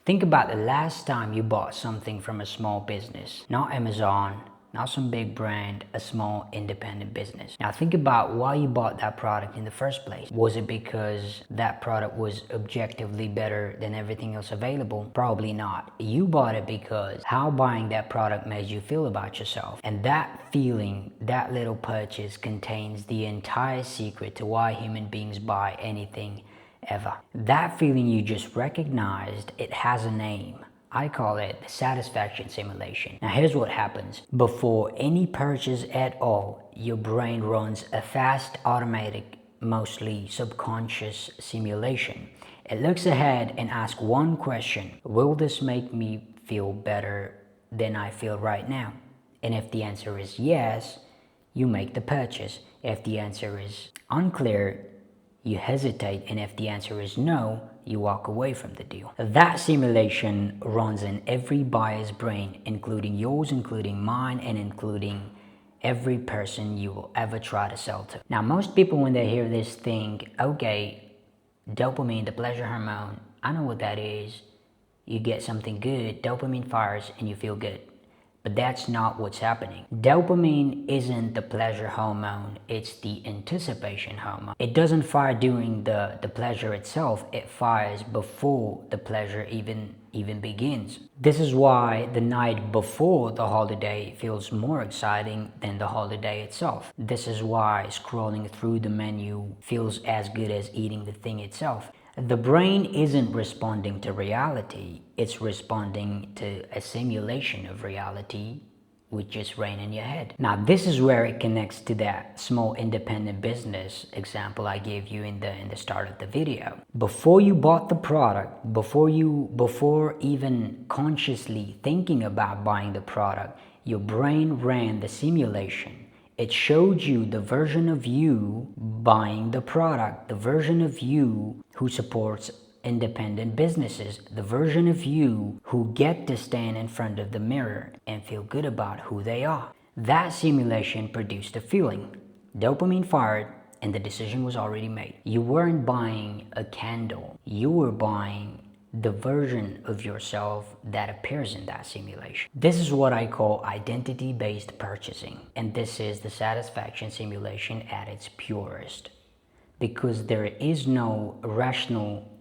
Think about the last time you bought something from a small business, not Amazon, not some big brand, a small independent business. Now think about why you bought that product in the first place. Was it because that product was objectively better than everything else available? Probably not. You bought it because how buying that product made you feel about yourself. And that feeling, that little purchase contains the entire secret to why human beings buy anything ever. That feeling you just recognized, it has a name. I call it the satisfaction simulation. Now here's what happens. Before any purchase at all, your brain runs a fast, automatic, mostly subconscious simulation. It looks ahead and asks one question: will this make me feel better than I feel right now? And if the answer is yes, you make the purchase. If the answer is unclear, you hesitate, and if the answer is no, you walk away from the deal. That simulation runs in every buyer's brain, including yours, including mine, and including every person you will ever try to sell to. Now, most people, when they hear this, think, okay, dopamine, the pleasure hormone, I know what that is. You get something good, dopamine fires, and you feel good. But that's not what's happening. Dopamine isn't the pleasure hormone, it's the anticipation hormone. It doesn't fire during the pleasure itself, it fires before the pleasure even begins. This is why the night before the holiday feels more exciting than the holiday itself. This is why scrolling through the menu feels as good as eating the thing itself. The brain isn't responding to reality, it's responding to a simulation of reality which is ran in your head. Now this is where it connects to that small independent business example I gave you in the start of the video. Before you bought the product, before even consciously thinking about buying the product, your brain ran the simulation. It showed you the version of you buying the product, the version of you who supports independent businesses, the version of you who get to stand in front of the mirror and feel good about who they are. That simulation produced a feeling. Dopamine fired and the decision was already made. You weren't buying a candle, you were buying the version of yourself that appears in that simulation. This is what I call identity-based purchasing, and this is the satisfaction simulation at its purest, because there is no rational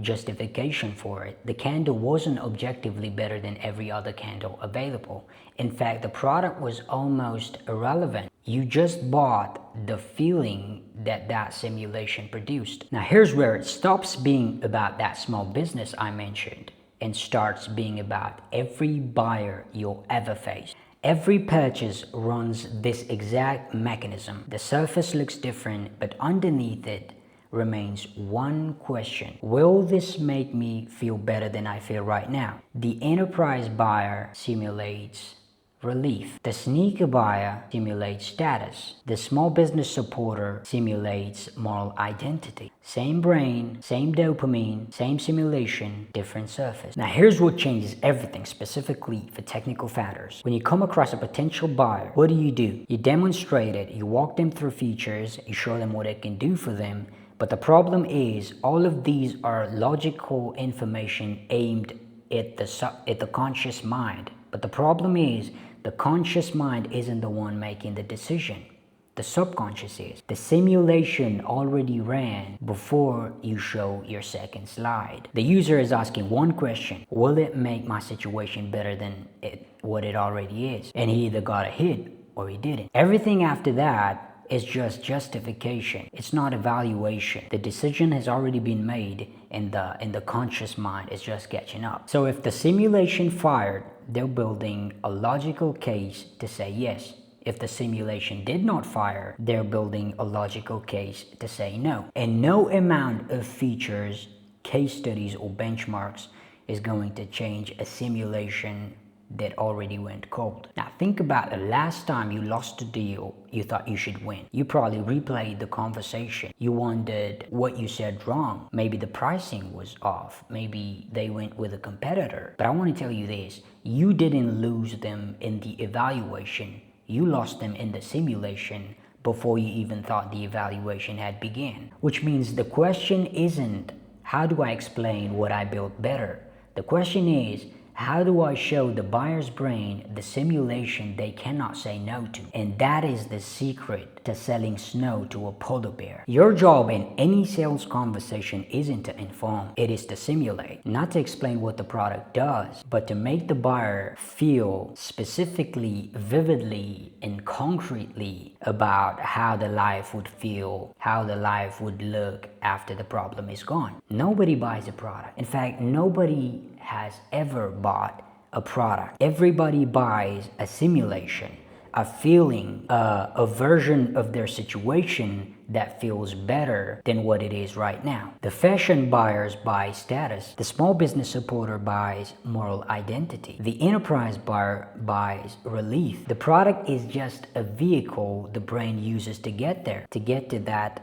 justification for it. The candle wasn't objectively better than every other candle available. In fact, the product was almost irrelevant. You just bought the feeling that simulation produced. Now here's where it stops being about that small business I mentioned and starts being about every buyer you'll ever face. Every purchase runs this exact mechanism. The surface looks different, but underneath it remains one question: will this make me feel better than I feel right now? The enterprise buyer simulates relief. The sneaker buyer simulates status. The small business supporter simulates moral identity. Same brain, same dopamine, same simulation, different surface. Now here's what changes everything specifically for technical founders. When you come across a potential buyer, what do? You demonstrate it, you walk them through features, you show them what it can do for them. But the problem is, all of these are logical information aimed at the conscious mind. But the problem is, the conscious mind isn't the one making the decision. The subconscious is. The simulation already ran before you show your second slide. The user is asking one question: will it make my situation better than what it already is? And he either got a hit or he didn't. Everything after that is just justification. It's not evaluation. The decision has already been made, and the conscious mind is just catching up. So if the simulation fired, they're building a logical case to say yes. If the simulation did not fire, they're building a logical case to say no. And no amount of features, case studies, or benchmarks is going to change a simulation that already went cold. Now think about the last time you lost a deal you thought you should win. You probably replayed the conversation. You wondered what you said wrong. Maybe the pricing was off. Maybe they went with a competitor. But I want to tell you this: you didn't lose them in the evaluation. You lost them in the simulation before you even thought the evaluation had begun. Which means the question isn't, how do I explain what I built better? The question is, how do I show the buyer's brain the simulation they cannot say no to? And that is the secret to selling snow to a polar bear. Your job in any sales conversation isn't to inform, it is to simulate. Not to explain what the product does, but to make the buyer feel specifically, vividly, and concretely about how the life would feel, how the life would look after the problem is gone. Nobody buys a product. In fact, nobody has ever bought a product. Everybody buys a simulation, a feeling, a version of their situation that feels better than what it is right now. The fashion buyers buy status. The small business supporter buys moral identity. The enterprise buyer buys relief. The product is just a vehicle the brain uses to get there, to get to that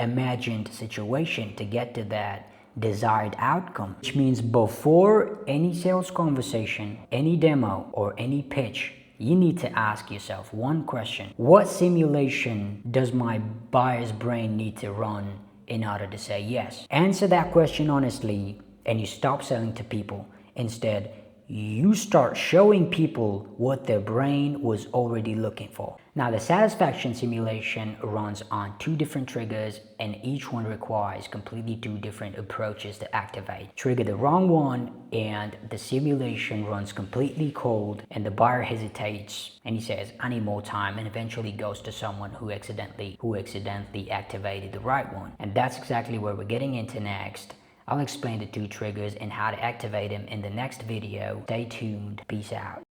imagined situation, to get to that desired outcome. Which means before any sales conversation, any demo, or any pitch, you need to ask yourself one question. What simulation does my buyer's brain need to run in order to say yes? Answer that question honestly, and you stop selling to people. Instead, you start showing people what their brain was already looking for. Now, the satisfaction simulation runs on 2 different triggers, and each one requires completely 2 different approaches to activate. Trigger the wrong one and the simulation runs completely cold, and the buyer hesitates and he says, I need more time, and eventually goes to someone who accidentally activated the right one. And that's exactly where we're getting into next. I'll explain the 2 triggers and how to activate them in the next video. Stay tuned. Peace out.